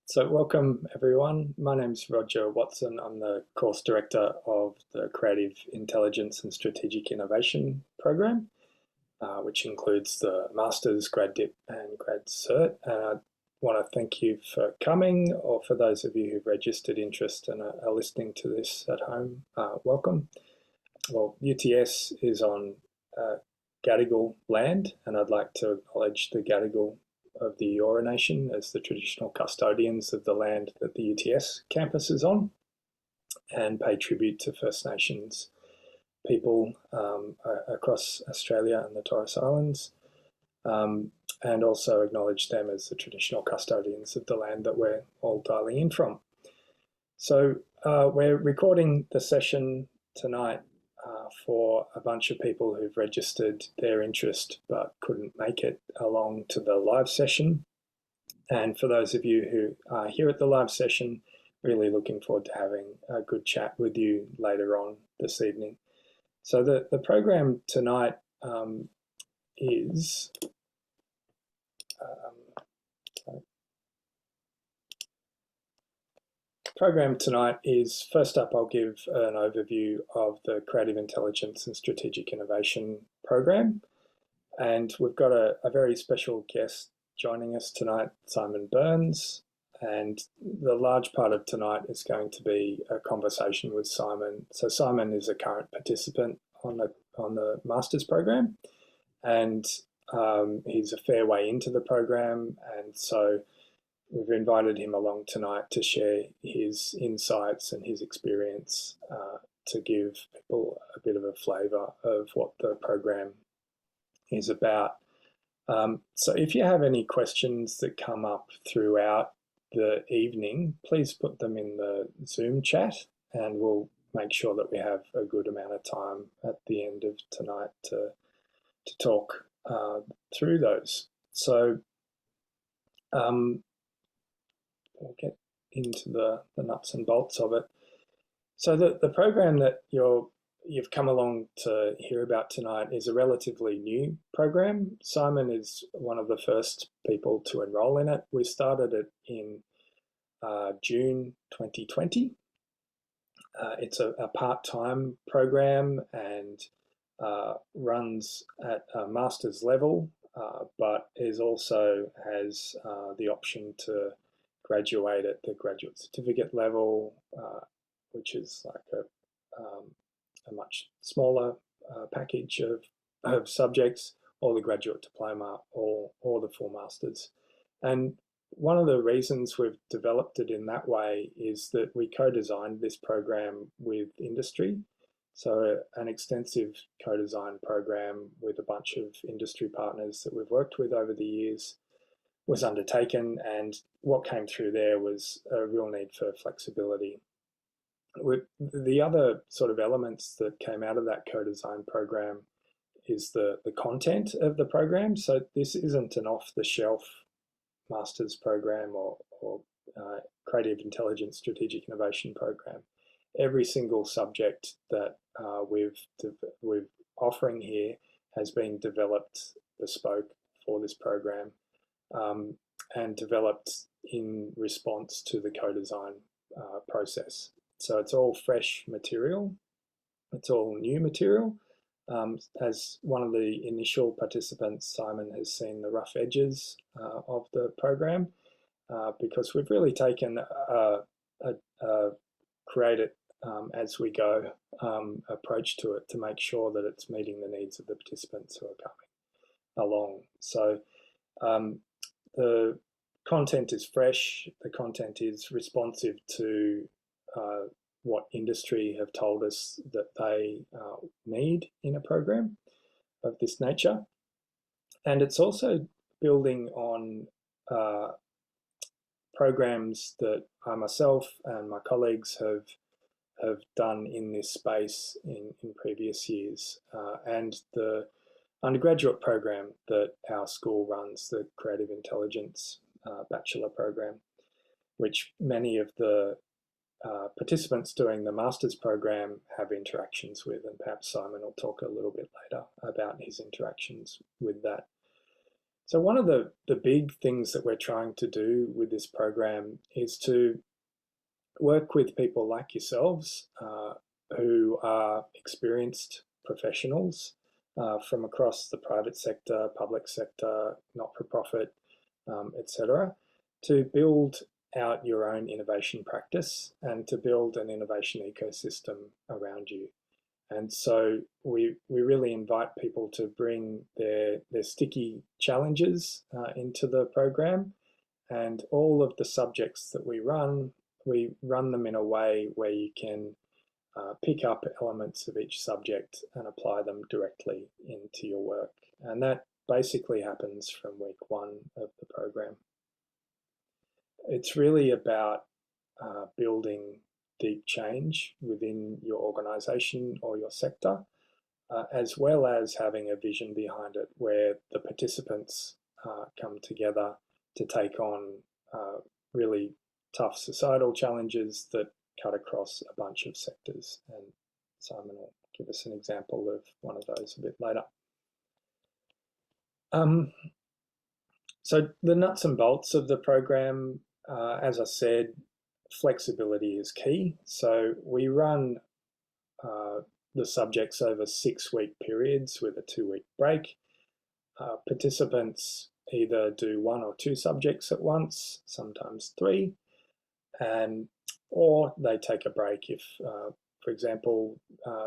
So welcome everyone. My name's Rodger Watson. I'm the course director of the Creative Intelligence and Strategic Innovation program, which includes the Masters, Grad Dip and Grad Cert. And I want to thank you for coming, or for those of you who've registered interest and are listening to this at home, welcome. Well, UTS is on Gadigal land, and I'd like to acknowledge the Gadigal of the Eora Nation as the traditional custodians of the land that the UTS campus is on, and pay tribute to First Nations people across Australia and the Torres Islands, and also acknowledge them as the traditional custodians of the land that we're all dialing in from. So we're recording the session tonight for a bunch of people who've registered their interest but couldn't make it along to the live session. And for those of you who are here at the live session, really looking forward to having a good chat with you later on this evening. So the program tonight is first up, I'll give an overview of the Creative Intelligence and Strategic Innovation program. And we've got a very special guest joining us tonight, Simon Byrnes. And the large part of tonight is going to be a conversation with Simon. So Simon is a current participant on the Masters program, and he's a fair way into the program. And so we've invited him along tonight to share his insights and his experience to give people a bit of a flavour of what the program is about. So if you have any questions that come up throughout the evening, please put them in the Zoom chat, and we'll make sure that we have a good amount of time at the end of tonight to talk through those. So we'll get into the nuts and bolts of it. So the program that you've come along to hear about tonight is a relatively new program. Simon is one of the first people to enrol in it. We started it in June 2020. It's a part-time program and runs at a master's level, but also has the option to graduate at the graduate certificate level, which is like a much smaller package of subjects, or the graduate diploma, or the full masters. And one of the reasons we've developed it in that way is that we co-designed this program with industry. So an extensive co-design program with a bunch of industry partners that we've worked with over the years was undertaken, and what came through there was a real need for flexibility. The other sort of elements that came out of that co-design program is the content of the program. So this isn't an off-the-shelf master's program or creative intelligence strategic innovation program. Every single subject that we're offering here has been developed bespoke for this program, and developed in response to the co-design process. So it's all fresh material, it's all new material. As one of the initial participants, Simon has seen the rough edges of the program, because we've really taken a create it as we go approach to it to make sure that it's meeting the needs of the participants who are coming along. So the content is fresh, the content is responsive to what industry have told us that they need in a program of this nature. And it's also building on programs that I myself and my colleagues have done in this space in previous years, and the undergraduate program that our school runs, the Creative Intelligence Bachelor program, which many of the participants doing the master's program have interactions with, and perhaps Simon will talk a little bit later about his interactions with that. So one of the big things that we're trying to do with this program is to work with people like yourselves who are experienced professionals from across the private sector, public sector, not-for-profit, etc., to build out your own innovation practice and to build an innovation ecosystem around you. And so we really invite people to bring their sticky challenges into the program, and all of the subjects that we run them in a way where you can pick up elements of each subject and apply them directly into your work. And that basically happens from week 1 of the program. It's really about building deep change within your organization or your sector, as well as having a vision behind it where the participants come together to take on really tough societal challenges that cut across a bunch of sectors. And Simon will give us an example of one of those a bit later. So the nuts and bolts of the program, as I said, flexibility is key. So we run the subjects over 6-week periods with a 2-week break. Participants either do 1 or 2 subjects at once, sometimes 3, or they take a break if, for example,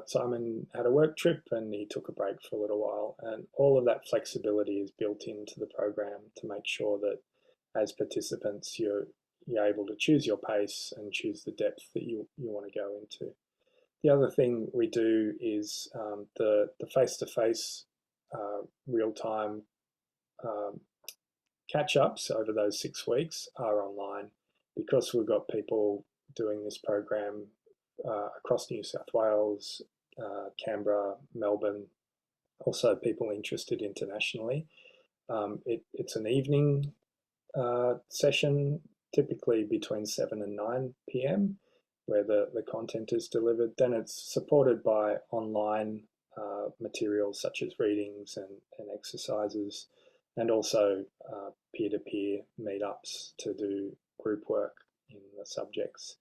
Simon had a work trip and he took a break for a little while. And all of that flexibility is built into the program to make sure that as participants you're able to choose your pace and choose the depth that you want to go into. The other thing we do is the face-to-face real-time catch-ups over those 6 weeks are online, because we've got people doing this program across New South Wales, Canberra, Melbourne, also people interested internationally. It's an evening session, typically between 7 and 9 p.m, where the content is delivered. Then it's supported by online materials such as readings and exercises, and also peer-to-peer meetups to do group work in the subjects.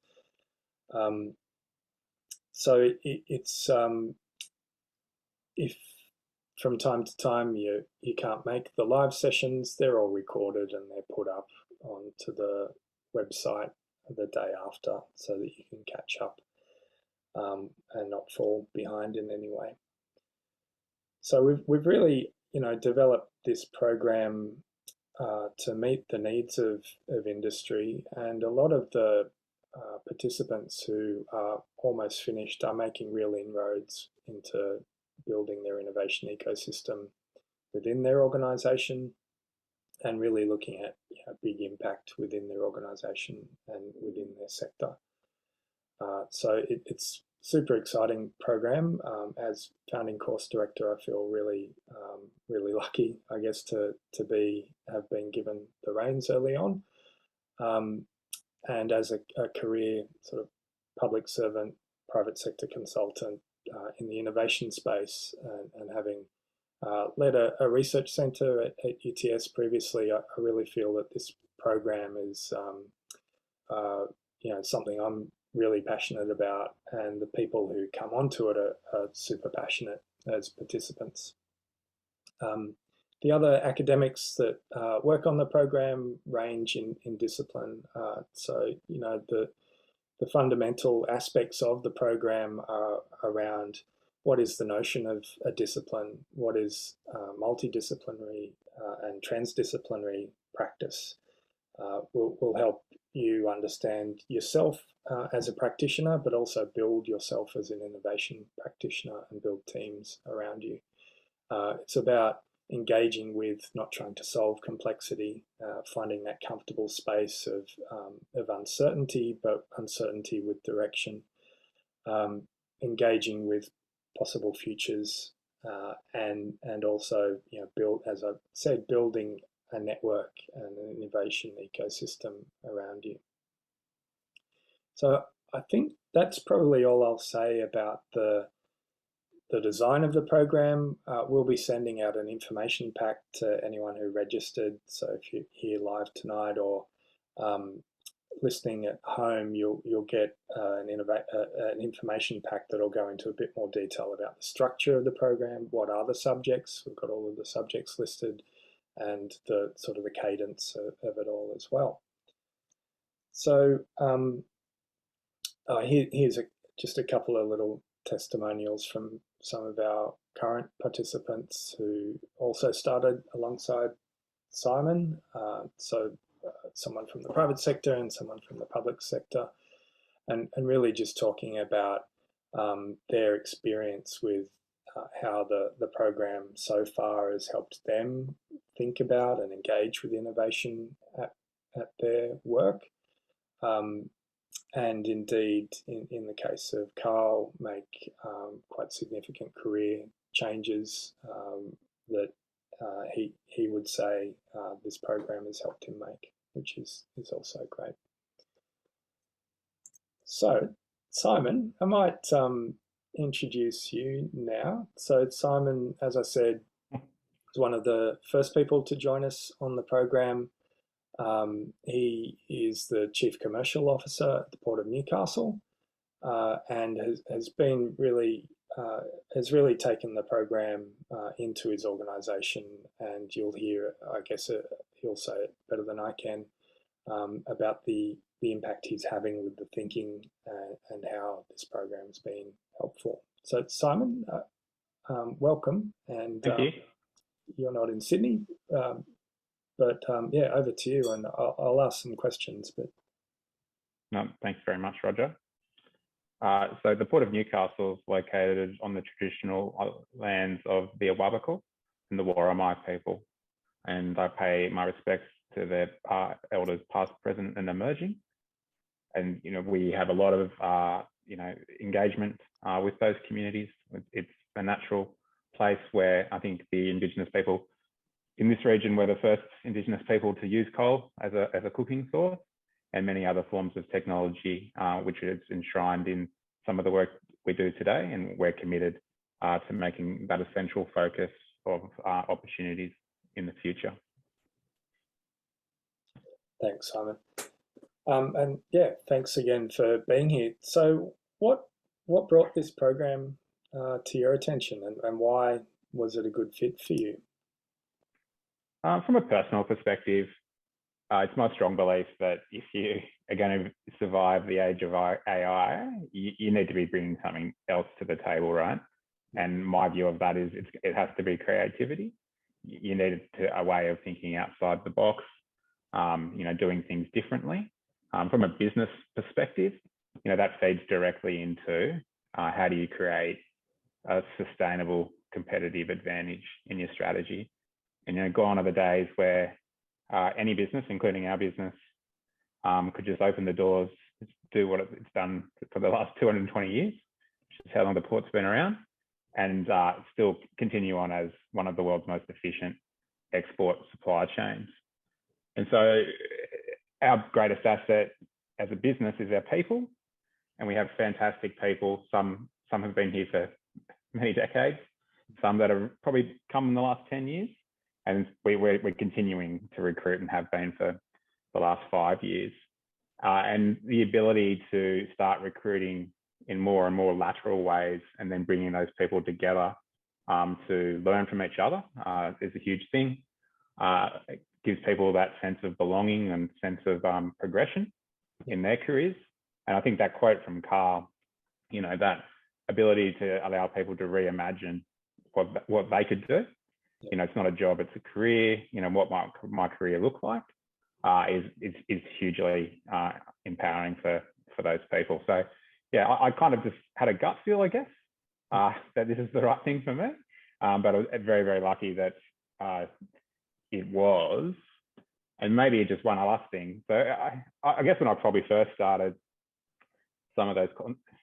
So it's if from time to time you can't make the live sessions, they're all recorded and they're put up onto the website the day after, so that you can catch up and not fall behind in any way. So we've really developed this program to meet the needs of industry, and a lot of the participants who are almost finished are making real inroads into building their innovation ecosystem within their organisation and really looking at big impact within their organisation and within their sector. So it's super exciting program. As founding course director, I feel really lucky, I guess, to have been given the reins early on. And as a career sort of public servant, private sector consultant in the innovation space, and having led a research centre at UTS previously, I really feel that this program is something I'm really passionate about, and the people who come onto it are super passionate as participants. The other academics that work on the program range in discipline. So the fundamental aspects of the program are around what is the notion of a discipline, what is multidisciplinary and transdisciplinary practice. Will help you understand yourself as a practitioner, but also build yourself as an innovation practitioner and build teams around you. It's about engaging with, not trying to solve complexity, finding that comfortable space of uncertainty, but uncertainty with direction, engaging with possible futures, and also build, as I said, building a network and an innovation ecosystem around you. So I think that's probably all I'll say about the the design of the program. We'll be sending out an information pack to anyone who registered. So if you're here live tonight or listening at home, you'll get an information pack that'll go into a bit more detail about the structure of the program, what are the subjects, we've got all of the subjects listed, and the sort of the cadence of it all as well. So here's just a couple of little testimonials from some of our current participants who also started alongside Simon. Someone from the private sector and someone from the public sector, and really just talking about their experience with how the program so far has helped them think about and engage with innovation at their work. And indeed, in the case of Carl, make quite significant career changes that he would say this program has helped him make, which is also great. So, Simon, I might introduce you now. So Simon, as I said, is one of the first people to join us on the program. He is the Chief Commercial Officer at the Port of Newcastle, and has been really has really taken the program into his organisation. And you'll hear, I guess, he'll say it better than I can about the impact he's having with the thinking and how this program's been helpful. So, Simon, welcome, and thank you. You're not in Sydney. But yeah, over to you, and I'll ask some questions. But no, thanks very much, Rodger. So the Port of Newcastle is located on the traditional lands of the Awabakal and the Worimi people, and I pay my respects to their elders, past, present, and emerging. And we have a lot of engagement with those communities. It's a natural place where I think the Indigenous people in this region were the first Indigenous people to use coal as a cooking source, and many other forms of technology, which is enshrined in some of the work we do today. And we're committed to making that a central focus of opportunities in the future. Thanks, Simon. And yeah, thanks again for being here. So what brought this program to your attention, and why was it a good fit for you? From a personal perspective, it's my strong belief that if you are going to survive the age of AI, you need to be bringing something else to the table, right? And my view of that is it has to be creativity. You need a way of thinking outside the box, doing things differently. From a business perspective, that feeds directly into how do you create a sustainable competitive advantage in your strategy. And gone are the days where any business, including our business, could just open the doors, do what it's done for the last 220 years, which is how long the port's been around, and still continue on as one of the world's most efficient export supply chains. And so our greatest asset as a business is our people, and we have fantastic people. Some have been here for many decades, some that have probably come in the last 10 years. And we're continuing to recruit and have been for the last 5 years. And the ability to start recruiting in more and more lateral ways, and then bringing those people together to learn from each other is a huge thing. It gives people that sense of belonging and sense of progression in their careers. And I think that quote from Carl, that ability to allow people to reimagine what they could do. It's not a job, it's a career. What my career look like is hugely empowering for those people. So yeah, I kind of just had a gut feel, I guess, that this is the right thing for me. But I was very, very lucky that it was. And maybe just one last thing. So I guess when I probably first started, some of those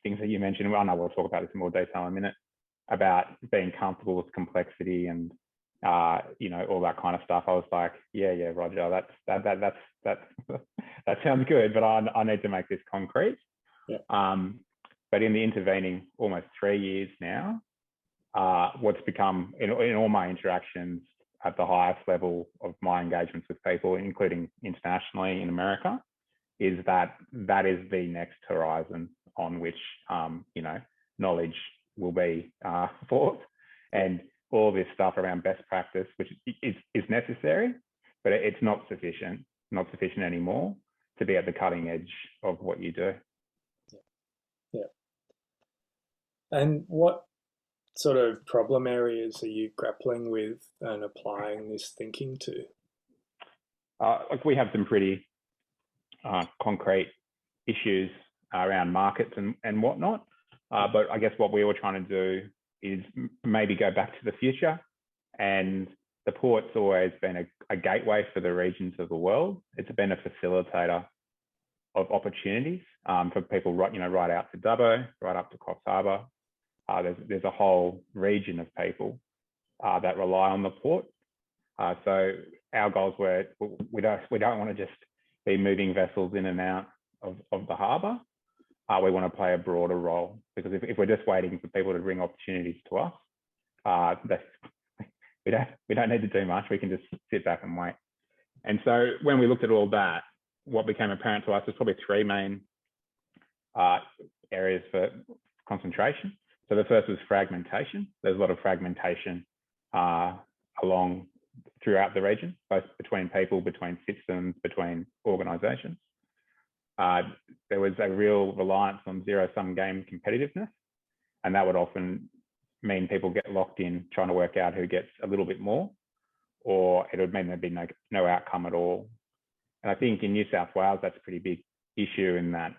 things that you mentioned, I know we'll talk about this in more detail in a minute, about being comfortable with complexity and all that kind of stuff. I was like, yeah, Rodger, that sounds good, but I need to make this concrete. Yeah. But in the intervening almost 3 years now, what's become, in all my interactions at the highest level of my engagements with people, including internationally in America, is that is the next horizon on which, knowledge will be fought. And all this stuff around best practice, which is necessary, but it's not sufficient anymore to be at the cutting edge of what you do. Yeah. And what sort of problem areas are you grappling with and applying this thinking to? We have some pretty concrete issues around markets and whatnot. But I guess what we were trying to do is maybe go back to the future. And the port's always been a gateway for the regions of the world. It's been a facilitator of opportunities for people right out to Dubbo, right up to Coffs Harbour. There's a whole region of people that rely on the port. So our goals were, we don't want to just be moving vessels in and out of the harbour. We want to play a broader role, because if we're just waiting for people to bring opportunities to us, we don't need to do much. We can just sit back and wait. And so when we looked at all that, what became apparent to us was probably three main areas for concentration. So the first was fragmentation. There's a lot of fragmentation throughout the region, both between people, between systems, between organisations. There was a real reliance on zero-sum game competitiveness, and that would often mean people get locked in trying to work out who gets a little bit more, or it would mean there'd be no outcome at all. And I think in New South Wales, that's a pretty big issue, in that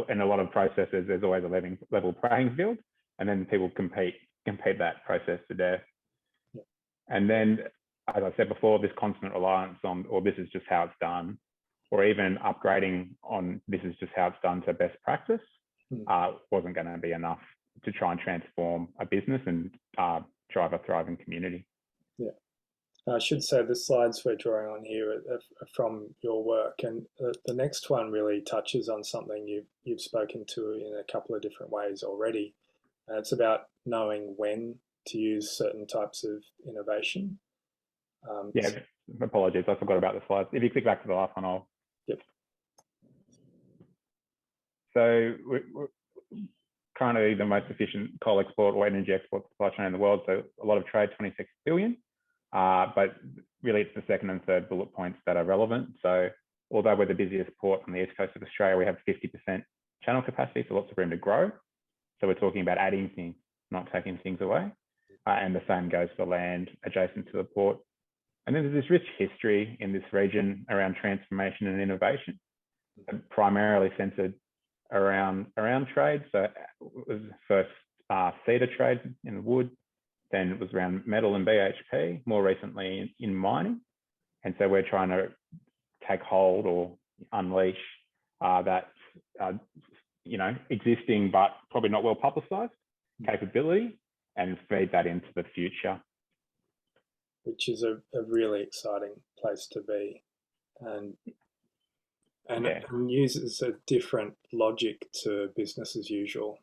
in a lot of processes, there's always a level playing field, and then people compete that process to death. And then, as I said before, this constant reliance on, or this is just how it's done, or even upgrading on this is just how it's done to best practice, wasn't going to be enough to try and transform a business and drive a thriving community. Yeah. I should say the slides we're drawing on here are from your work, and the next one really touches on something you've spoken to in a couple of different ways already. It's about knowing when to use certain types of innovation. Apologies, I forgot about the slides. If you click back to the last one, Yep. So we're currently the most efficient coal export or energy export supply chain in the world. So a lot of trade, 26 billion. But really it's the second and third bullet points that are relevant. So although we're the busiest port on the east coast of Australia, we have 50% channel capacity, so lots of room to grow. So we're talking about adding things, not taking things away. And the same goes for land adjacent to the port. And then there's this rich history in this region around transformation and innovation, primarily centered around trade. So it was first cedar trade in wood, then it was around metal and BHP, more recently in mining. And so we're trying to take hold or unleash that existing but probably not well publicised capability and feed that into the future. Which is a really exciting place to be, and it uses a different logic to business as usual,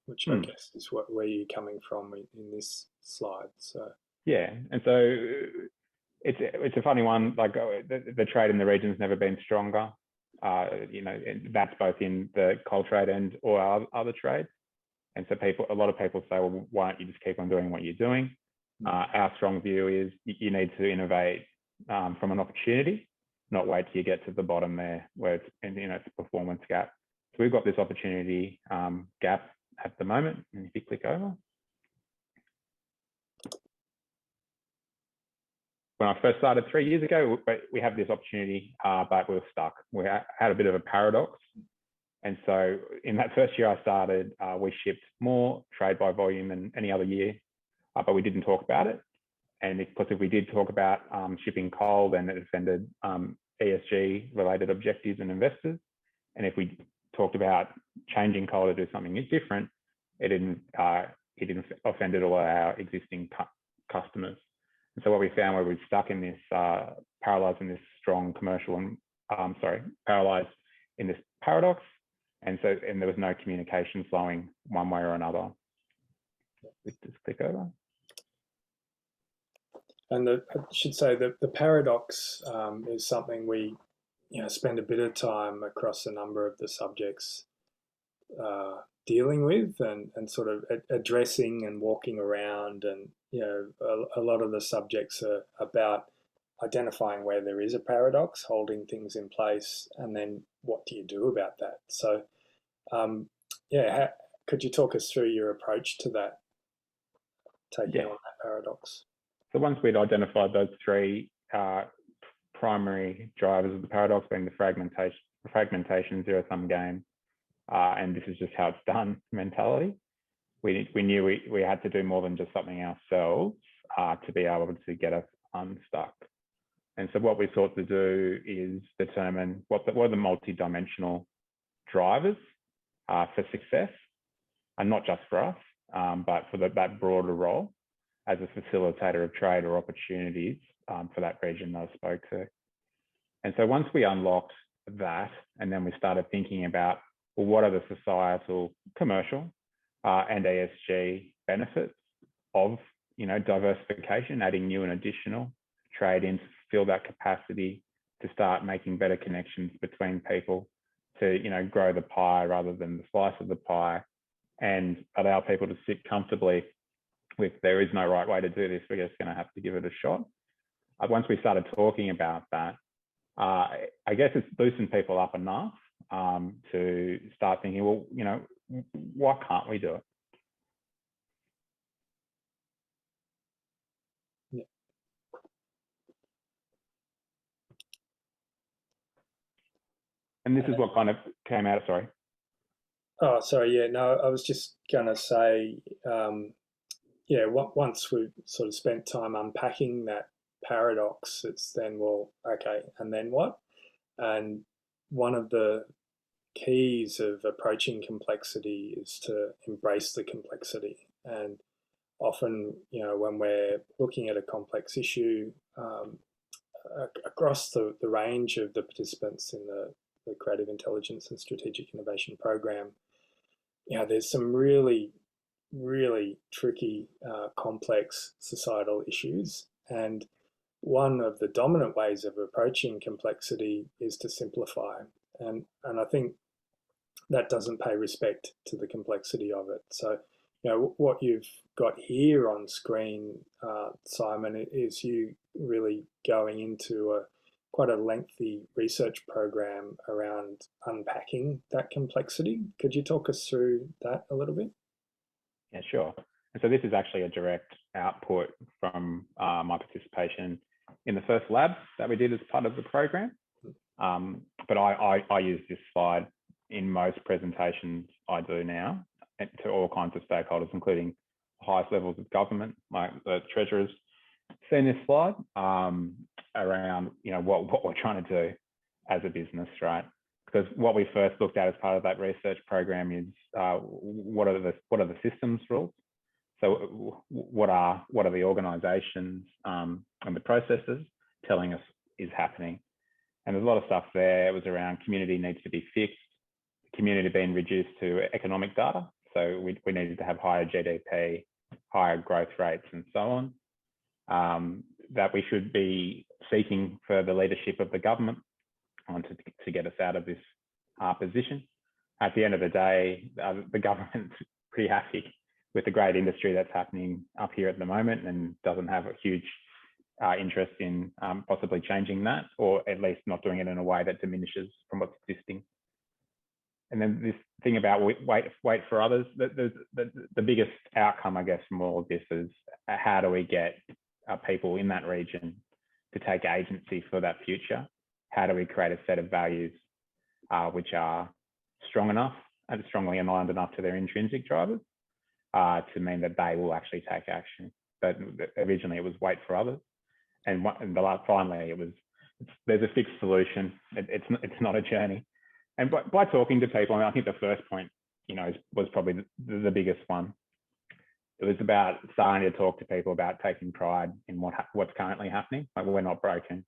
which I guess is where you're coming from in this slide. So and so it's a funny one. Like the trade in the region's never been stronger. That's both in the coal trade and or other trades. And so a lot of people say, well, why don't you just keep on doing what you're doing? Our strong view is you need to innovate from an opportunity, not wait till you get to the bottom there where it's a performance gap. So we've got this opportunity gap at the moment. And if you click over. When I first started 3 years ago, we have this opportunity, but we were stuck. We had a bit of a paradox. And so in that first year I started, we shipped more trade by volume than any other year. But we didn't talk about it. And if we did talk about shipping coal, then it offended ESG related objectives and investors. And if we talked about changing coal to do something different, it didn't offended all our existing customers. And so what we found, where we're stuck in this paralyzed in this strong commercial and paralyzed in this paradox. And there was no communication flowing one way or another. we just click over. And I should say that the paradox is something we spend a bit of time across a number of the subjects dealing with and sort of addressing and walking around. And a lot of the subjects are about identifying where there is a paradox, holding things in place, and then what do you do about that? So could you talk us through your approach to that, taking on that paradox? So once we'd identified those three primary drivers of the paradox, being the fragmentation, zero-sum game, and this is just how it's done mentality, we knew we had to do more than just something ourselves to be able to get us unstuck. And so what we sought to do is determine what are the multi-dimensional drivers for success, and not just for us, but for that broader role as a facilitator of trade or opportunities for that region that I spoke to. And so once we unlocked that, and then we started thinking about, well, what are the societal, commercial, and ESG benefits of diversification, adding new and additional trade in to fill that capacity, to start making better connections between people, to grow the pie rather than the slice of the pie, and allow people to sit comfortably with, there is no right way to do this, we're just going to have to give it a shot. Once we started talking about that, I guess it's loosened people up enough to start thinking, well, why can't we do it? Yeah. And this is what kind of came out of, sorry. Oh, sorry. Yeah, no, I was just going to say, once we've sort of spent time unpacking that paradox, it's then, well, okay, and then what? And one of the keys of approaching complexity is to embrace the complexity. And often, when we're looking at a complex issue, across the range of the participants in the Creative Intelligence and Strategic Innovation program, there's some really, really tricky, complex societal issues. And one of the dominant ways of approaching complexity is to simplify. And I think that doesn't pay respect to the complexity of it. So, what you've got here on screen, Simon, is you really going into quite a lengthy research program around unpacking that complexity. Could you talk us through that a little bit? Yeah, sure. And so this is actually a direct output from my participation in the first lab that we did as part of the program. But I use this slide in most presentations I do now to all kinds of stakeholders, including the highest levels of government. Like the treasurer's seen this slide around what we're trying to do as a business, right? Because what we first looked at as part of that research program is what are the systems rules. So what are the organisations and the processes telling us is happening? And there's a lot of stuff there. It was around community needs to be fixed, community being reduced to economic data. So we needed to have higher GDP, higher growth rates, and so on. That we should be seeking for the leadership of the government to get us out of this position. At the end of the day, the government's pretty happy with the great industry that's happening up here at the moment and doesn't have a huge interest in possibly changing that, or at least not doing it in a way that diminishes from what's existing. And then this thing about wait for others, the biggest outcome, I guess, from all of this is how do we get people in that region to take agency for that future? How do we create a set of values which are strong enough and strongly aligned enough to their intrinsic drivers to mean that they will actually take action? But originally it was wait for others, and finally it was there's a fixed solution. It's not a journey. And by talking to people, I think the first point, was probably the biggest one. It was about starting to talk to people about taking pride in what's currently happening. Like, we're not broken.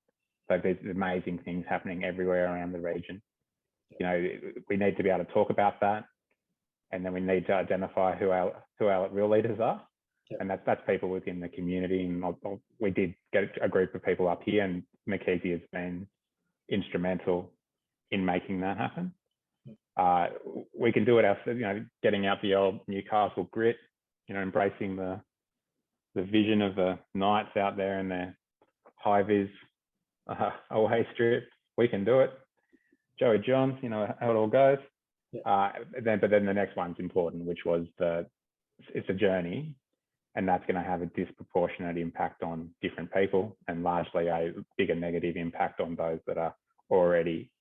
So there's amazing things happening everywhere around the region. We need to be able to talk about that, and then we need to identify who our real leaders are, And that's people within the community. And we did get a group of people up here, and Mackenzie has been instrumental in making that happen. We can do it ourselves, getting out the old Newcastle grit, embracing the vision of the knights out there in their high-vis away strip. We can do it. Joey Johns, how it all goes. But then the next one's important, which was it's a journey, and that's going to have a disproportionate impact on different people, and largely a bigger negative impact on those that are already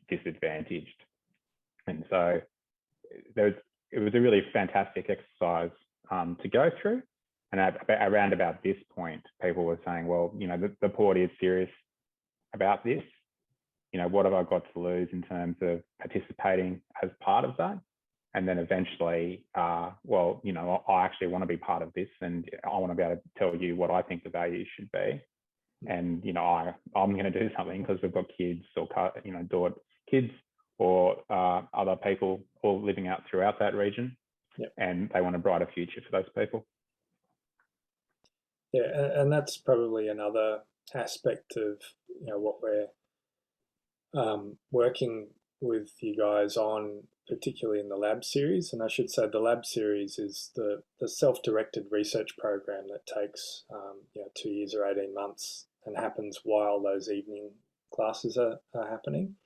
disadvantaged. And so it was a really fantastic exercise to go through. And around about this point, people were saying, well, the port is serious about this. What have I got to lose in terms of participating as part of that? And then eventually, I actually want to be part of this, and I want to be able to tell you what I think the values should be. And, I'm going to do something because we've got kids or, kids or other people all living out throughout that region. And they want a brighter future for those people. Yeah, and that's probably another aspect of, what we're working with you guys on, particularly in the lab series. And I should say the lab series is the self-directed research program that takes 2 years or 18 months and happens while those evening classes are happening.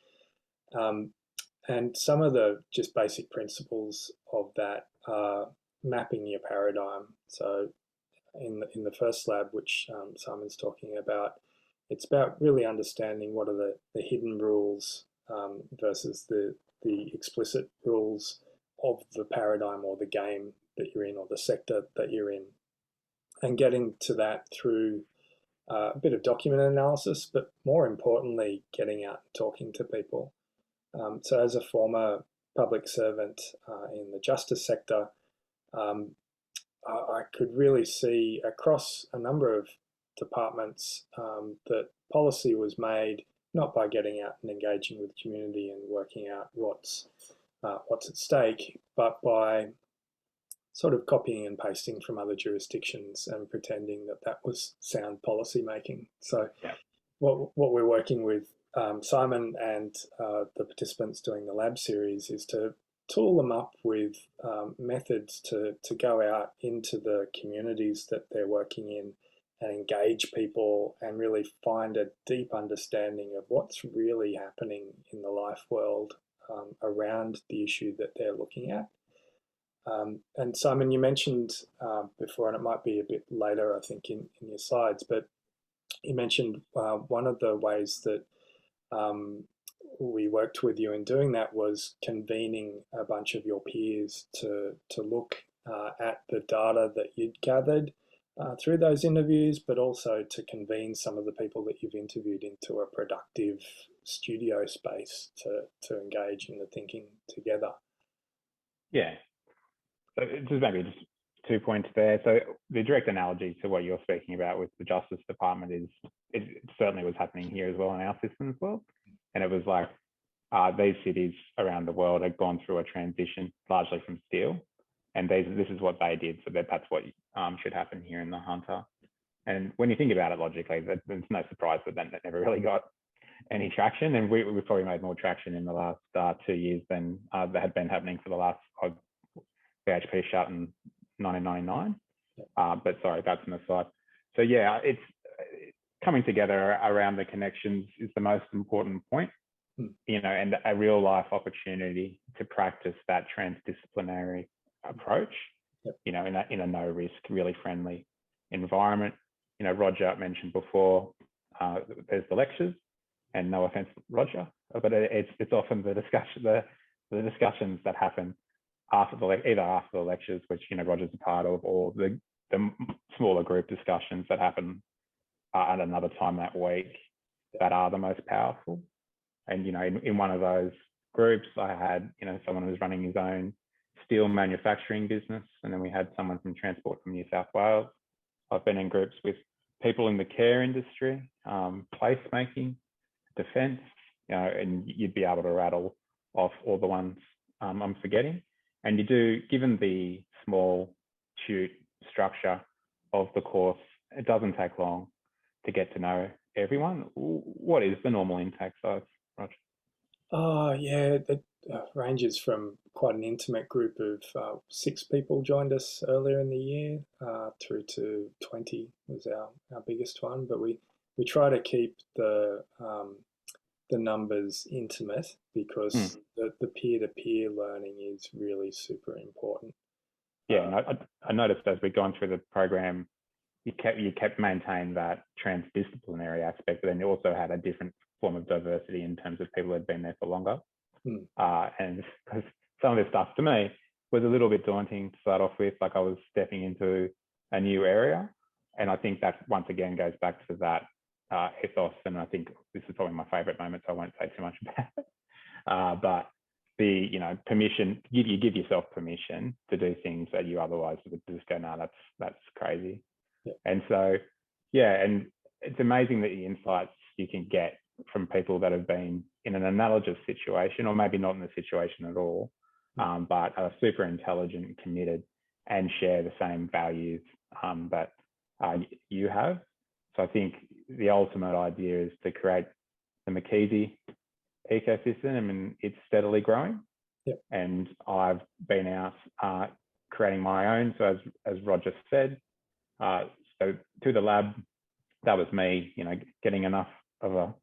And some of the just basic principles of that are mapping your paradigm. So in the first lab, which Simon's talking about, it's about really understanding what are the hidden rules versus the explicit rules of the paradigm or the game that you're in or the sector that you're in, and getting to that through a bit of document analysis, but more importantly, getting out and talking to people. So as a former public servant in the justice sector, I could really see across a number of departments that policy was made not by getting out and engaging with the community and working out what's at stake, but by sort of copying and pasting from other jurisdictions and pretending that was sound policy making. So what we're working with Simon and the participants doing the lab series is to tool them up with methods to go out into the communities that they're working in and engage people and really find a deep understanding of what's really happening in the life world around the issue that they're looking at. And Simon, you mentioned before, and it might be a bit later, I think, in your slides, but you mentioned one of the ways that we worked with you in doing that was convening a bunch of your peers to look at the data that you'd gathered through those interviews, but also to convene some of the people that you've interviewed into a productive studio space to engage in the thinking together. Yeah. So maybe 2 points there. So the direct analogy to what you're speaking about with the Justice Department is it certainly was happening here as well in our system as well. And it was like these cities around the world had gone through a transition largely from steel, and this is what they did. So that's what should happen here in the Hunter. And when you think about it logically, there's no surprise that never really got any traction. And we probably made more traction in the last 2 years than that had been happening for the last BHP shut in 1999. But sorry, that's an aside. So yeah, it's coming together around the connections is the most important point, and a real life opportunity to practice that transdisciplinary approach, in a no risk, really friendly environment. Rodger mentioned before, there's the lectures, and no offense, Rodger, but it's often the discussions that happen either after the lectures, which Rodger's a part of, or the smaller group discussions that happen at another time that week that are the most powerful. And in one of those groups, I had someone who was running his own steel manufacturing business, and then we had someone from Transport from New South Wales. I've been in groups with people in the care industry, placemaking, defence, and you'd be able to rattle off all the ones I'm forgetting. And you do, given the small, 'cute structure of the course. It doesn't take long to get to know everyone. What is the normal intake size, Rodger? Oh, yeah, it ranges from quite an intimate group of 6 people joined us earlier in the year through to 20 was our biggest one. But we try to keep the numbers intimate because the peer-to-peer learning is really super important. Yeah, and I noticed as we've gone through the program, you kept maintaining that transdisciplinary aspect, but then you also had a different form of diversity in terms of people who had been there for longer. And because some of this stuff to me was a little bit daunting to start off with, like I was stepping into a new area. And I think that once again goes back to that ethos. And I think this is probably my favorite moment, so I won't say too much about it. But the, permission, you give yourself permission to do things that you otherwise would just go, no, that's crazy. Yeah. And so, yeah, and it's amazing that the insights you can get from people that have been in an analogous situation, or maybe not in the situation at all, but are super intelligent and committed and share the same values that you have. So I think the ultimate idea is to create the McKeesey ecosystem, and it's steadily growing. Yep. And I've been out creating my own. So as Rodger said, so to the lab, that was me, getting enough of a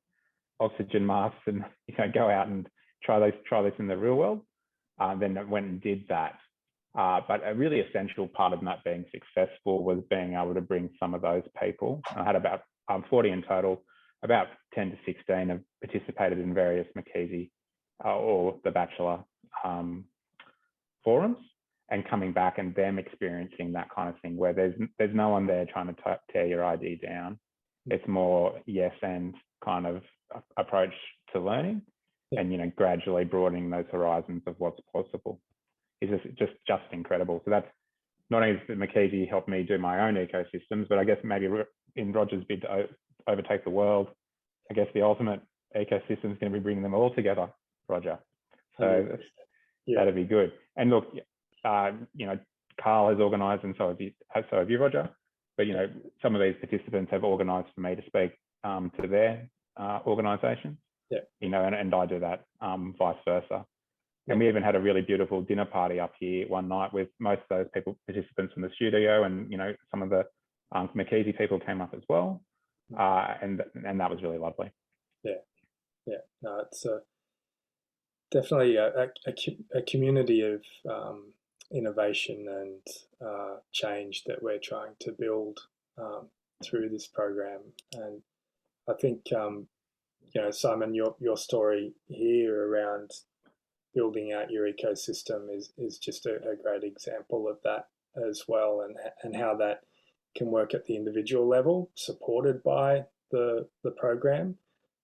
oxygen mask and go out and try this in the real world. Then I went and did that. But a really essential part of that being successful was being able to bring some of those people. I had about 40 in total. About 10 to 16 have participated in various McKeesey or the Bachelor forums, and coming back and them experiencing that kind of thing where there's no one there trying to tear your ID down. It's more yes and kind of approach to learning, and gradually broadening those horizons of what's possible is just incredible. So that's not only does McKeesey help me do my own ecosystems, but I guess maybe in Rodger's bid to overtake the world, I guess the ultimate ecosystem is going to be bringing them all together, Rodger. So that'd be good. And look, Carl has organised, and so have you, Rodger. But some of these participants have organised for me to speak to their organisations. Yeah. And I do that, vice versa. And we even had a really beautiful dinner party up here one night with most of those participants from the studio, and some of the McKeesey people came up as well, and that was really lovely. Yeah. No, it's definitely a community of innovation and change that we're trying to build through this program. And I think Simon, your story here around building out your ecosystem is just a great example of that as well, and how that can work at the individual level, supported by the program.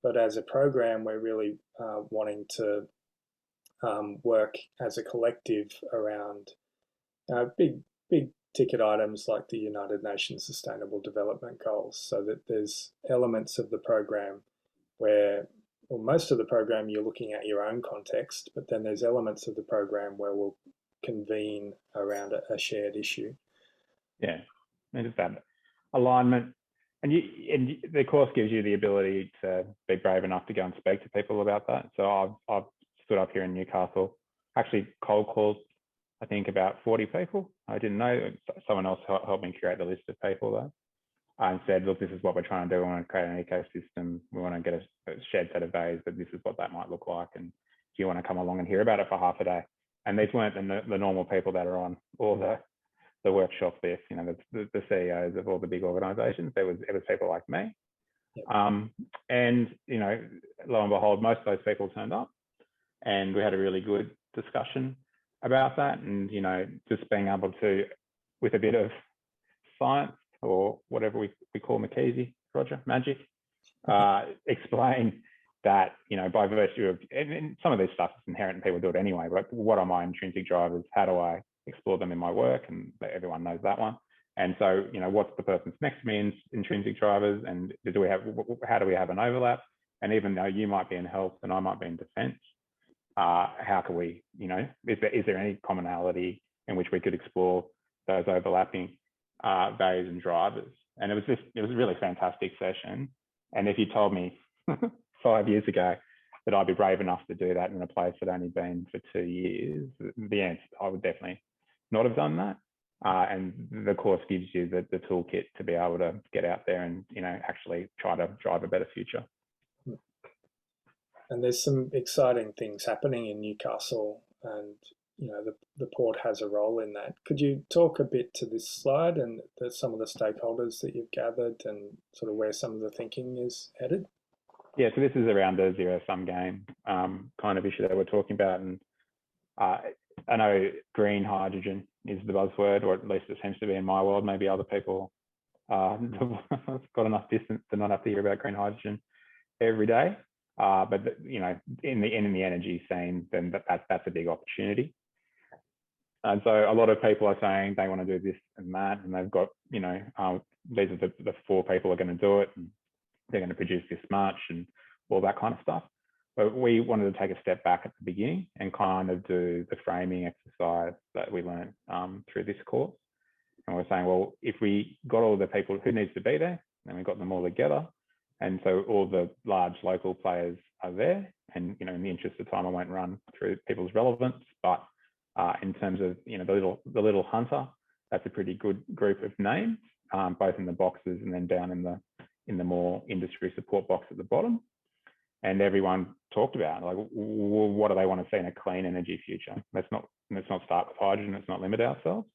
But as a program, we're really wanting to work as a collective around big ticket items like the United Nations Sustainable Development Goals, so that there's elements of the program where, well, most of the program you're looking at your own context, but then there's elements of the program where we'll convene around a shared issue. Yeah, and just that alignment. And the course gives you the ability to be brave enough to go and speak to people about that. So I've stood up here in Newcastle, actually cold called, I think, about 40 people. I didn't know. Someone else helped me curate the list of people though, and said, look, this is what we're trying to do. We want to create an ecosystem. We want to get a shared set of days, but this is what that might look like. And do you want to come along and hear about it for half a day? And these weren't the normal people that are on all the workshop list, the CEOs of all the big organizations. It was people like me. Yep. And, lo and behold, most of those people turned up, and we had a really good discussion about that. And, just being able to, with a bit of science, or whatever we call McKeesey, Rodger, magic, explain that, by virtue of, and some of this stuff is inherent and people do it anyway, but what are my intrinsic drivers? How do I explore them in my work? And everyone knows that one. And so, what's the person's next to me in intrinsic drivers, and how do we have an overlap? And even though you might be in health and I might be in defense, how can we, is there any commonality in which we could explore those overlapping values and drivers. And it was a really fantastic session. And if you told me 5 years ago that I'd be brave enough to do that in a place that only been for 2 years, the answer, I would definitely not have done that. And the course gives you the toolkit to be able to get out there and, actually try to drive a better future. And there's some exciting things happening in Newcastle, and the port has a role in that. Could you talk a bit to this slide and some of the stakeholders that you've gathered and sort of where some of the thinking is headed? Yeah, so this is around the zero-sum game kind of issue that we're talking about. And I know green hydrogen is the buzzword, or at least it seems to be in my world. Maybe other people have got enough distance to not have to hear about green hydrogen every day. But in the energy scene, then that's a big opportunity. And so a lot of people are saying they want to do this and that, and they've got, these are the 4 people are going to do it, and they're going to produce this much and all that kind of stuff. But we wanted to take a step back at the beginning and kind of do the framing exercise that we learned through this course. And we're saying, well, if we got all the people who needs to be there, and we got them all together, and so all the large local players are there, and in the interest of time, I won't run through people's relevance, but in terms of the little hunter, that's a pretty good group of names, both in the boxes and then down in the more industry support box at the bottom. And everyone talked about what do they want to see in a clean energy future? Let's not start with hydrogen. Let's not limit ourselves.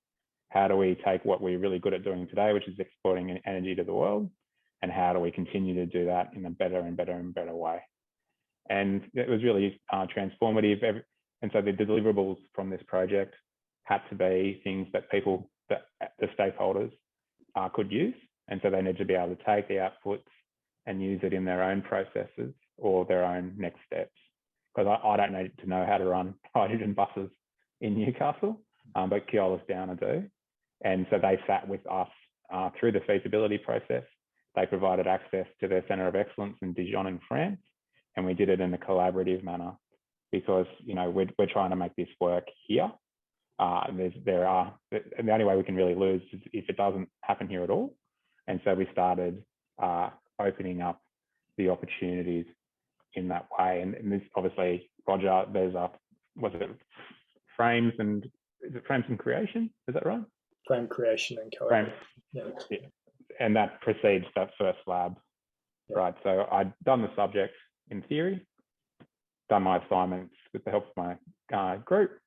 How do we take what we're really good at doing today, which is exporting energy to the world, and how do we continue to do that in a better and better and better way? And it was really transformative. And so the deliverables from this project had to be things that the stakeholders could use. And so they need to be able to take the outputs and use it in their own processes or their own next steps. Because I don't need to know how to run hydrogen buses in Newcastle, but Keola's down to do. And so they sat with us through the feasibility process. They provided access to their Centre of Excellence in Dijon in France, and we did it in a collaborative manner because we're trying to make this work here. And the only way we can really lose is if it doesn't happen here at all. And so we started opening up the opportunities in that way. And this obviously, Rodger, there's frames and creation? Is that right? Frame creation and co-evolution. Yeah. And that precedes that first lab, right? So I'd done the subject in theory, done my assignments with the help of my group,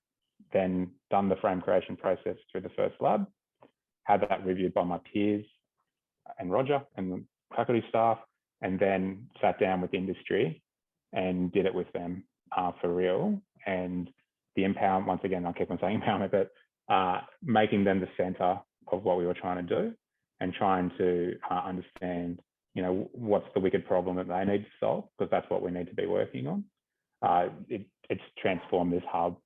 then done the frame creation process through the first lab, had that reviewed by my peers and Rodger and the faculty staff, and then sat down with industry and did it with them for real. And the empowerment, once again, I keep on saying empowerment, but making them the center of what we were trying to do and trying to understand, what's the wicked problem that they need to solve, because that's what we need to be working on. It's transformed this hub.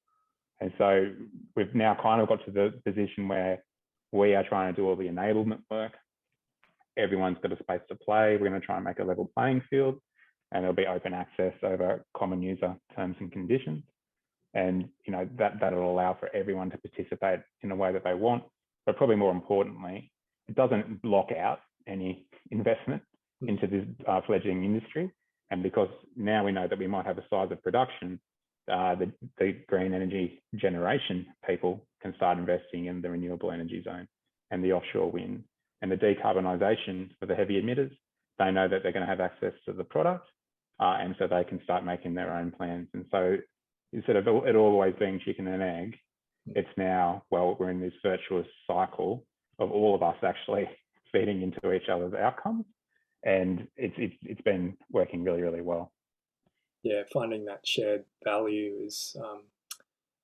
And so we've now kind of got to the position where we are trying to do all the enablement work. Everyone's got a space to play. We're going to try and make a level playing field, and there'll be open access over common user terms and conditions. And that'll allow for everyone to participate in the way that they want. But probably more importantly, it doesn't block out any investment into this fledgling industry. And because now we know that we might have a size of production, the green energy generation people can start investing in the renewable energy zone and the offshore wind and the decarbonisation for the heavy emitters. They know that they're going to have access to the product, and so they can start making their own plans. And so instead of it always being chicken and egg, it's now, we're in this virtuous cycle of all of us actually feeding into each other's outcomes. And it's been working really, really well. Yeah, finding that shared value is,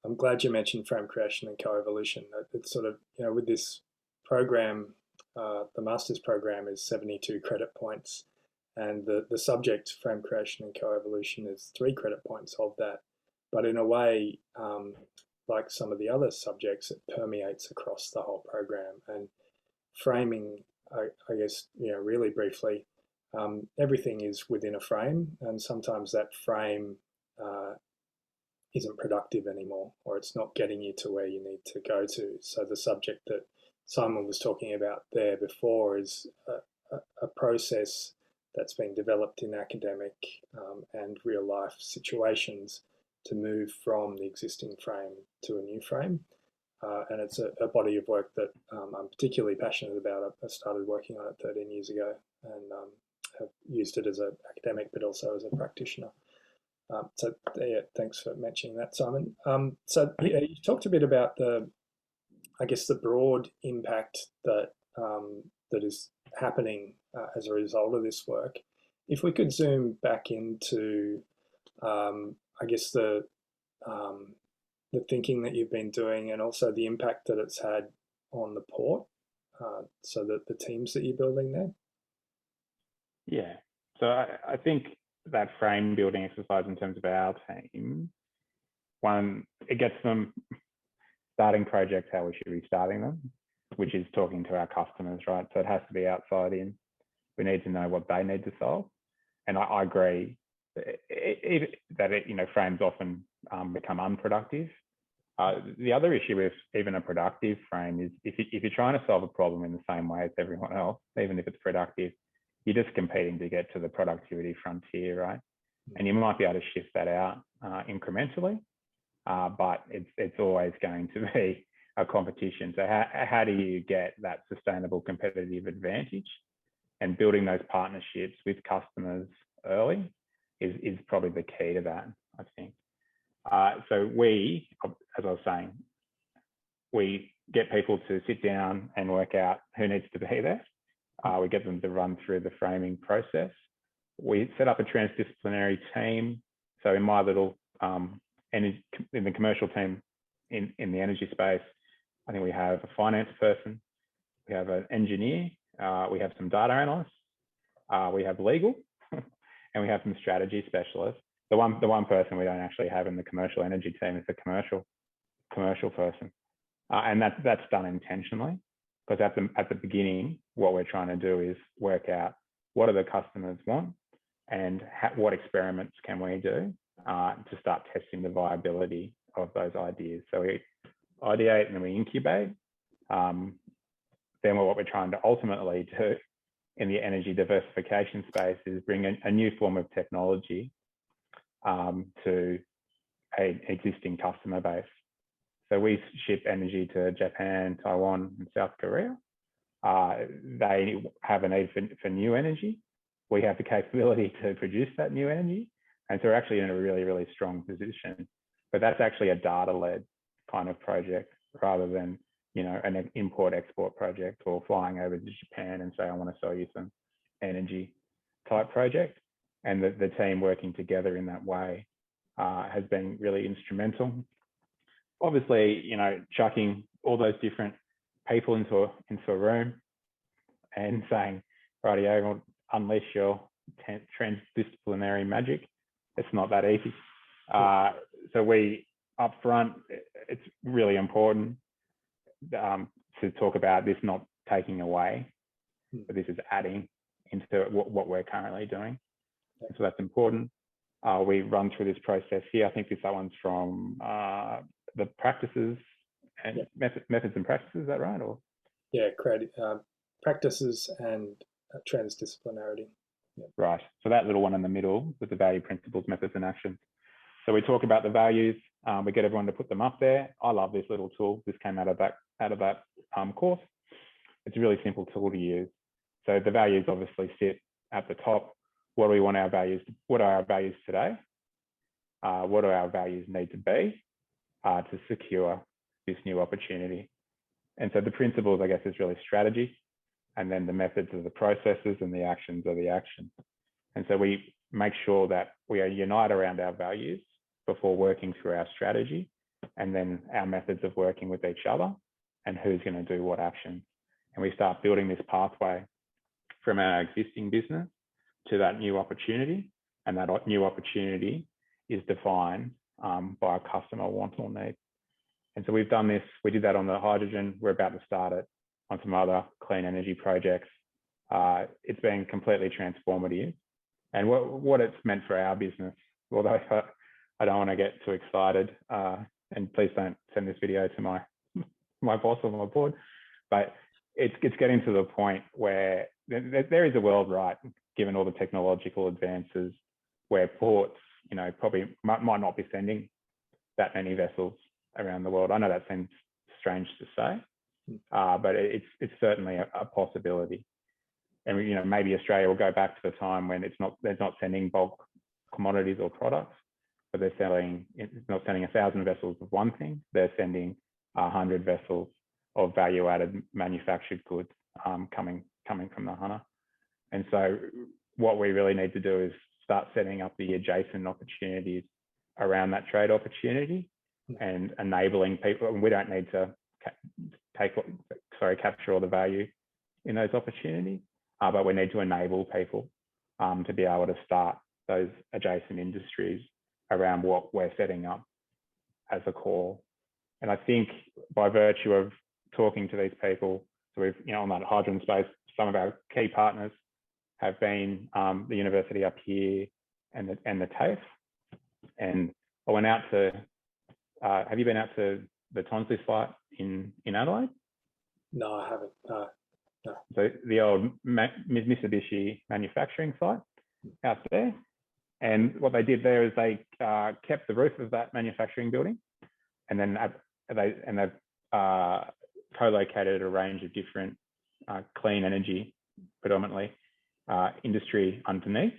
I'm glad you mentioned frame creation and co-evolution. It's sort of, with this program, the master's program is 72 credit points, and the subject frame creation and co-evolution is 3 credit points of that. But in a way, like some of the other subjects, it permeates across the whole program. And framing, I guess, really briefly, everything is within a frame, and sometimes that frame isn't productive anymore, or it's not getting you to where you need to go to. So the subject that Simon was talking about there before is a process that's been developed in academic and real life situations to move from the existing frame to a new frame. And it's a body of work that I'm particularly passionate about. I started working on it 13 years ago and have used it as an academic, but also as a practitioner. So yeah, thanks for mentioning that, Simon. So yeah, you talked a bit about I guess, the broad impact that that is happening as a result of this work. If we could zoom back into, I guess, the thinking that you've been doing and also the impact that it's had on the port, so that the teams that you're building there. Yeah, so I think that frame building exercise in terms of our team, one, it gets them starting projects how we should be starting them, which is talking to our customers, right? So it has to be outside in. We need to know what they need to solve. And I agree that frames often become unproductive. The other issue with even a productive frame is if you're trying to solve a problem in the same way as everyone else, even if it's productive, you're just competing to get to the productivity frontier, right? And you might be able to shift that out incrementally, but it's always going to be a competition. So how do you get that sustainable competitive advantage? And building those partnerships with customers early is probably the key to that, I think. So we, as I was saying, we get people to sit down and work out who needs to be there. We get them to run through the framing process. We set up a transdisciplinary team. So in my little, in the commercial team in the energy space, I think we have a finance person, we have an engineer, we have some data analysts, we have legal, and we have some strategy specialists. The one person we don't actually have in the commercial energy team is a commercial person, and that's done intentionally, because at the beginning, what we're trying to do is work out what do the customers want and what experiments can we do to start testing the viability of those ideas. So we ideate and then we incubate. Then what we're trying to ultimately do in the energy diversification space is bring a new form of technology to an existing customer base. So we ship energy to Japan, Taiwan, and South Korea. They have a need for new energy. We have the capability to produce that new energy. And so we're actually in a really, really strong position. But that's actually a data-led kind of project rather than, an import-export project or flying over to Japan and say, I want to sell you some energy type project. And the team working together in that way has been really instrumental. Obviously, chucking all those different people into a room and saying, rightio, unleash your transdisciplinary magic. It's not that easy. So we, up front, it's really important to talk about this not taking away, but this is adding into what we're currently doing. So that's important. We run through this process here. I think this one's from the practices and methods and practices, is that right? Or yeah, practices and transdisciplinarity. Yeah. Right. So that little one in the middle was the value principles, methods, and actions. So we talk about the values. We get everyone to put them up there. I love this little tool. This came out of that course. It's a really simple tool to use. So the values obviously sit at the top. What do we want our values? What are our values today? What do our values need to be to secure this new opportunity? And so the principles, I guess, is really strategy. And then the methods are the processes and the actions are the actions. And so we make sure that we are united around our values before working through our strategy and then our methods of working with each other and who's going to do what action. And we start building this pathway from our existing business to that new opportunity. And that new opportunity is defined by a customer want or need. And so we've done this, we did that on the hydrogen. We're about to start it on some other clean energy projects. It's been completely transformative. And what it's meant for our business, although I don't want to get too excited, and please don't send this video to my boss or my board, But it's getting to the point where there is a world, right, given all the technological advances, where ports, probably might not be sending that many vessels around the world. I know that seems strange to say, but it's certainly a possibility. And maybe Australia will go back to the time when they're not sending bulk commodities or products, but it's not sending 1,000 vessels of one thing. They're sending 100 vessels of value-added manufactured goods coming from the hunter. And so what we really need to do is start setting up the adjacent opportunities around that trade opportunity and enabling people. And we don't need to capture all the value in those opportunities, but we need to enable people to be able to start those adjacent industries around what we're setting up as a core. And I think by virtue of talking to these people, so we've, on that hydrogen space, some of our key partners have been the university up here and the TAFE. And I went out to, have you been out to the Tonsley site in Adelaide? No, I haven't. No. So the old Mitsubishi manufacturing site out there. And what they did there is they kept the roof of that manufacturing building, and then they've co-located a range of different clean energy, predominantly industry underneath.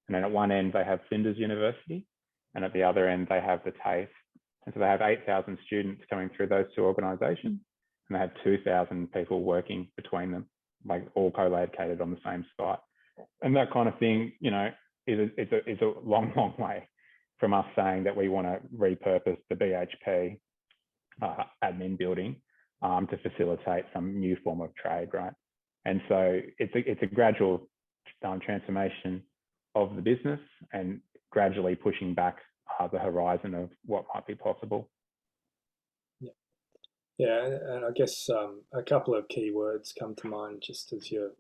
And then at one end they have Flinders University, and at the other end they have the TAFE. And so they have 8,000 students coming through those two organisations, and they have 2,000 people working between them, like all co-located on the same site. And that kind of thing, is a long, long way from us saying that we want to repurpose the BHP admin building to facilitate some new form of trade, right? And so it's a gradual transformation of the business and gradually pushing back the horizon of what might be possible. Yeah, and I guess a couple of key words come to mind just as you're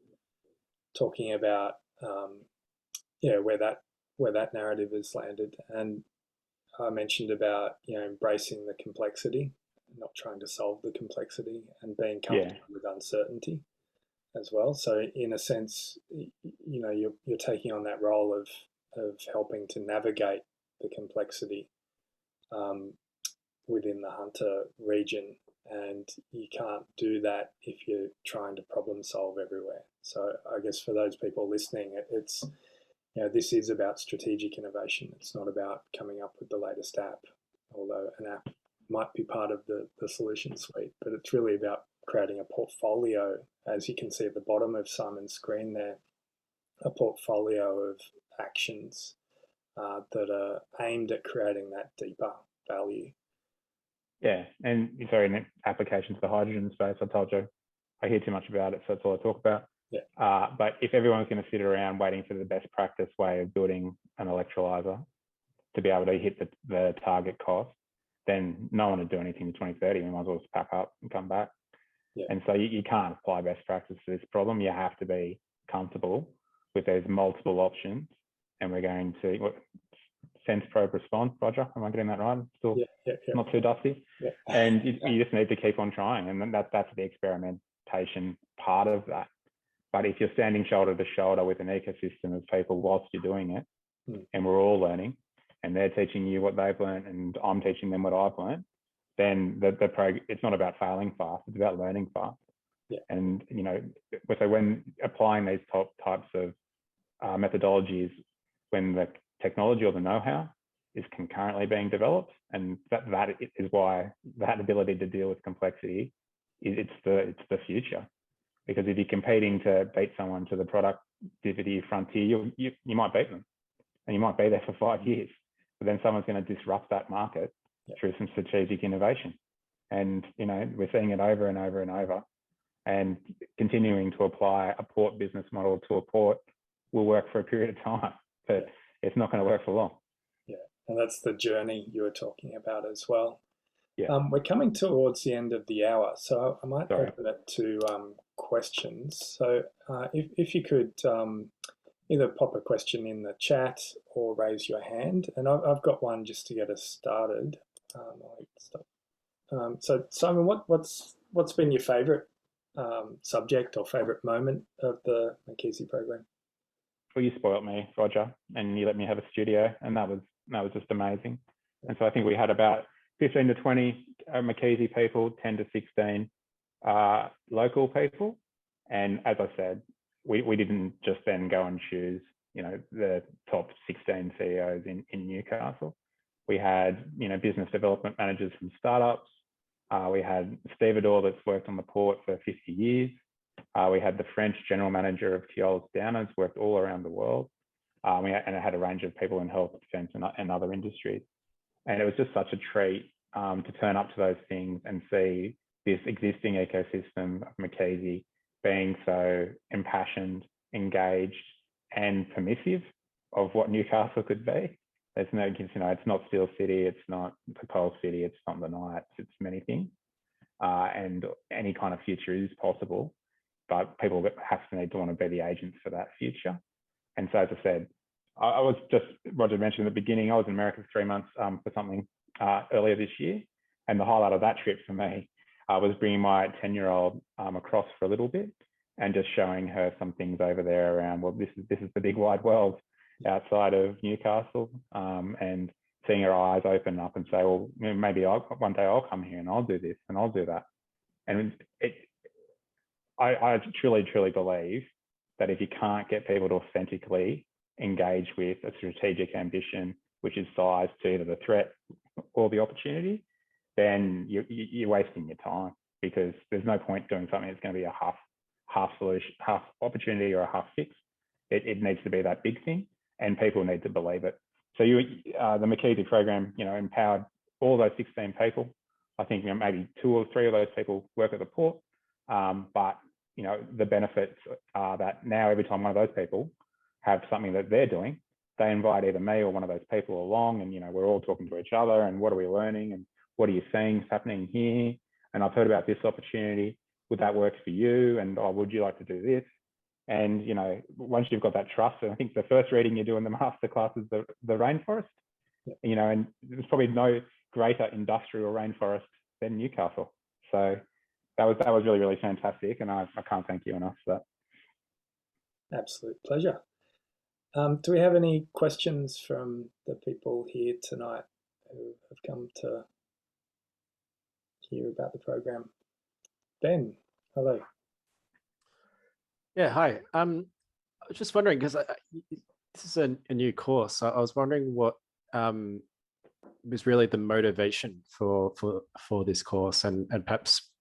talking about where that narrative has landed. And I mentioned about embracing the complexity, not trying to solve the complexity, and being comfortable with uncertainty as well. So in a sense, you're taking on that role of helping to navigate the complexity within the hunter region, and you can't do that if you're trying to problem solve everywhere. So I guess for those people listening, it's this is about strategic innovation. It's not about coming up with the latest app, although an app might be part of the solution suite, but it's really about creating a portfolio, as you can see at the bottom of Simon's screen there, a portfolio of actions that are aimed at creating that deeper value. Yeah, and sorry, in applications to the hydrogen space, I told you I hear too much about it, so that's all I talk about. Yeah. But if everyone's going to sit around waiting for the best practice way of building an electrolyzer to be able to hit the target cost, then no one would do anything to 2030. We might as well just pack up and come back. Yeah. And so you can't apply best practice to this problem. You have to be comfortable with those multiple options. And we're going to sense, probe, respond. Rodger, am I getting that right? Still not too dusty. Yeah. And you just need to keep on trying. And that's the experimentation part of that. But if you're standing shoulder to shoulder with an ecosystem of people whilst you're doing it, and we're all learning, and they're teaching you what they've learned, and I'm teaching them what I've learned, then it's not about failing fast; it's about learning fast. Yeah. And so when applying these types of methodologies, when the technology or the know-how is concurrently being developed, and that is why that ability to deal with complexity it's the future. Because if you're competing to beat someone to the productivity frontier, you might beat them, and you might be there for 5 years. But then someone's going to disrupt that market through some strategic innovation. And we're seeing it over and over and over. And continuing to apply a port business model to a port will work for a period of time, but it's not going to work for long. Yeah, and that's the journey you were talking about as well. Yeah. We're coming towards the end of the hour, so I might open it to questions. So if you could either pop a question in the chat or raise your hand, and I've got one just to get us started. So Simon, what's been your favourite subject or favourite moment of the McKinsey program? Well, you spoilt me, Rodger, and you let me have a studio, and that was just amazing. And so I think we had about 15 to 20 McKinsey people, 10 to 16 local people. And as I said, we didn't just then go and choose, the top 16 CEOs in Newcastle. We had, business development managers from startups. We had stevedore that's worked on the port for 50 years. We had the French general manager of Keolis Downers, worked all around the world. And it had a range of people in health, defence, and other industries. And it was just such a treat to turn up to those things and see this existing ecosystem of McKinsey being so impassioned, engaged, and permissive of what Newcastle could be. There's no, it's not Steel City, it's not the Coal City, it's not the Knights, it's many things. And any kind of future is possible, but people have to need to want to be the agents for that future. And so, as I said, I was just, Rodger mentioned at the beginning, I was in America for 3 months for something earlier this year. And the highlight of that trip for me was bringing my 10-year-old across for a little bit and just showing her some things over there around, well, this is the big wide world outside of Newcastle, and seeing her eyes open up and say, well, maybe one day I'll come here and I'll do this and I'll do that. And I truly, truly believe that if you can't get people to authentically engage with a strategic ambition, which is sized to either the threat or the opportunity, then you're wasting your time, because there's no point doing something that's going to be a half solution, half opportunity, or a half fix. It needs to be that big thing, and people need to believe it. So the McKinsey program, empowered all those 16 people. I think maybe 2 or 3 of those people work at the port, but the benefits are that now every time one of those people have something that they're doing, they invite either me or one of those people along, and we're all talking to each other, and what are we learning, and what are you seeing is happening here, and I've heard about this opportunity, would that work for you, and would you like to do this? And once you've got that trust, and I think the first reading you do in the masterclass is the rainforest, and there's probably no greater industrial rainforest than Newcastle. So that was really, really fantastic, and I can't thank you enough for that. Absolute pleasure. Do we have any questions from the people here tonight who have come to hear about the program? Ben, hello. Yeah, hi. I was just wondering, because this is a new course. I was wondering what was really the motivation for this course, and perhaps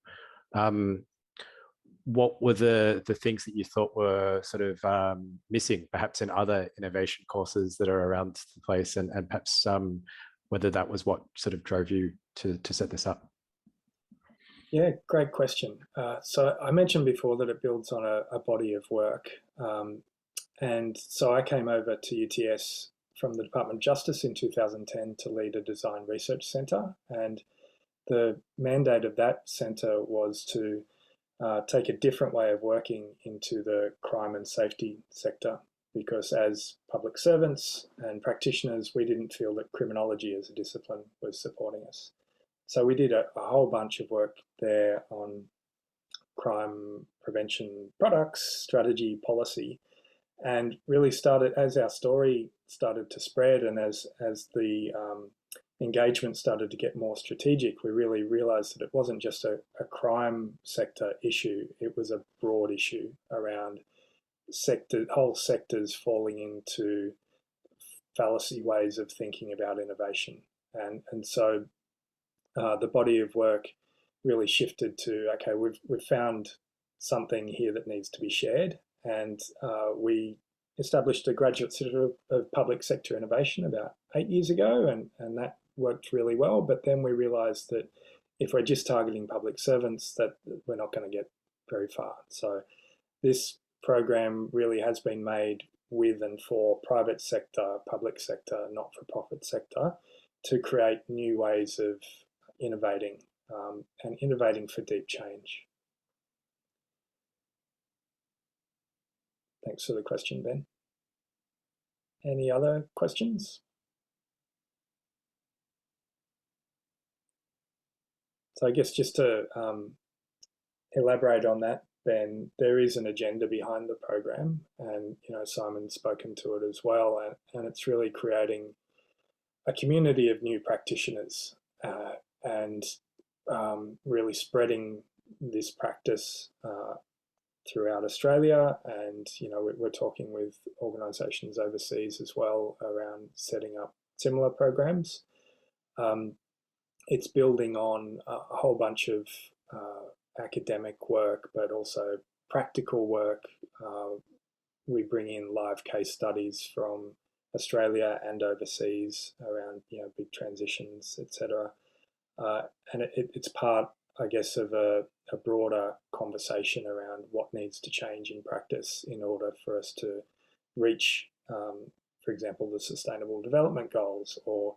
what were the things that you thought were sort of missing, perhaps in other innovation courses that are around the place, and perhaps whether that was what sort of drove you to set this up? Yeah, great question. So I mentioned before that it builds on a body of work. And so I came over to UTS from the Department of Justice in 2010 to lead a design research centre. And the mandate of that centre was to take a different way of working into the crime and safety sector, because as public servants and practitioners, we didn't feel that criminology as a discipline was supporting us. So we did a whole bunch of work there on crime prevention products, strategy, policy, and really started, as our story started to spread and as the engagement started to get more strategic, we really realised that it wasn't just a crime sector issue, it was a broad issue around whole sectors falling into fallacy ways of thinking about innovation. And so the body of work really shifted to, okay, we've found something here that needs to be shared, and we established a graduate centre of public sector innovation about 8 years ago, and that worked really well. But then we realised that if we're just targeting public servants, that we're not going to get very far. So this program really has been made with and for private sector, public sector, not-for-profit sector, to create new ways of innovating and innovating for deep change. Thanks for the question, Ben. Any other questions? So I guess just to elaborate on that, Ben, there is an agenda behind the program, and Simon's spoken to it as well, and it's really creating a community of new practitioners and really spreading this practice throughout Australia. And we're talking with organisations overseas as well around setting up similar programs. It's building on a whole bunch of academic work, but also practical work. We bring in live case studies from Australia and overseas around big transitions, etc. And it's part, I guess, of a broader conversation around what needs to change in practice in order for us to reach, for example, the Sustainable Development Goals, or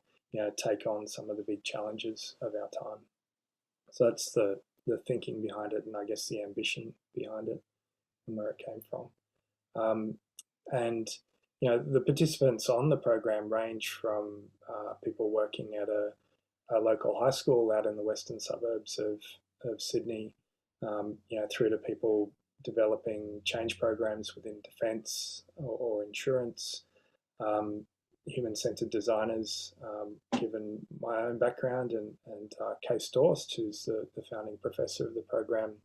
take on some of the big challenges of our time. So that's the thinking behind it, and I guess the ambition behind it and where it came from. And the participants on the program range from people working at a local high school out in the western suburbs of Sydney, through to people developing change programs within defence or insurance, human-centred designers, given my own background, and Case Dorst, who's the founding professor of the program.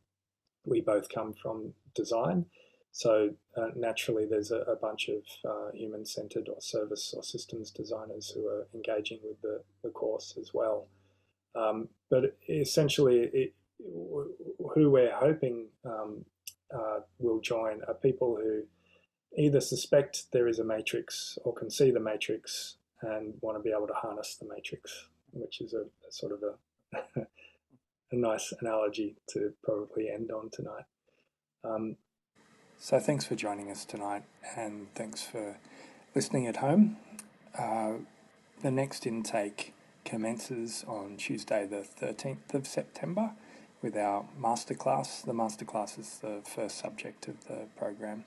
We both come from design. So naturally, there's a bunch of human-centred or service or systems designers who are engaging with the course as well. But essentially, who we're hoping will join are people who either suspect there is a matrix or can see the matrix and want to be able to harness the matrix, which is a sort of a nice analogy to probably end on tonight. So thanks for joining us tonight, and thanks for listening at home. The next intake commences on Tuesday the 13th of September with our masterclass. The masterclass is the first subject of the program.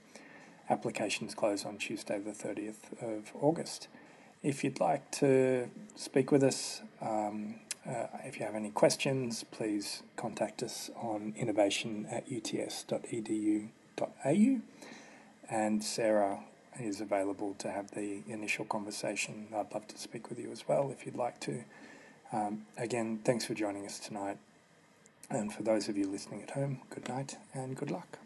Applications close on Tuesday the 30th of August. If you'd like to speak with us, if you have any questions, please contact us on innovation@uts.edu.au, and Sarah is available to have the initial conversation. I'd love to speak with you as well if you'd like to. Again, thanks for joining us tonight, and for those of you listening at home, good night and good luck.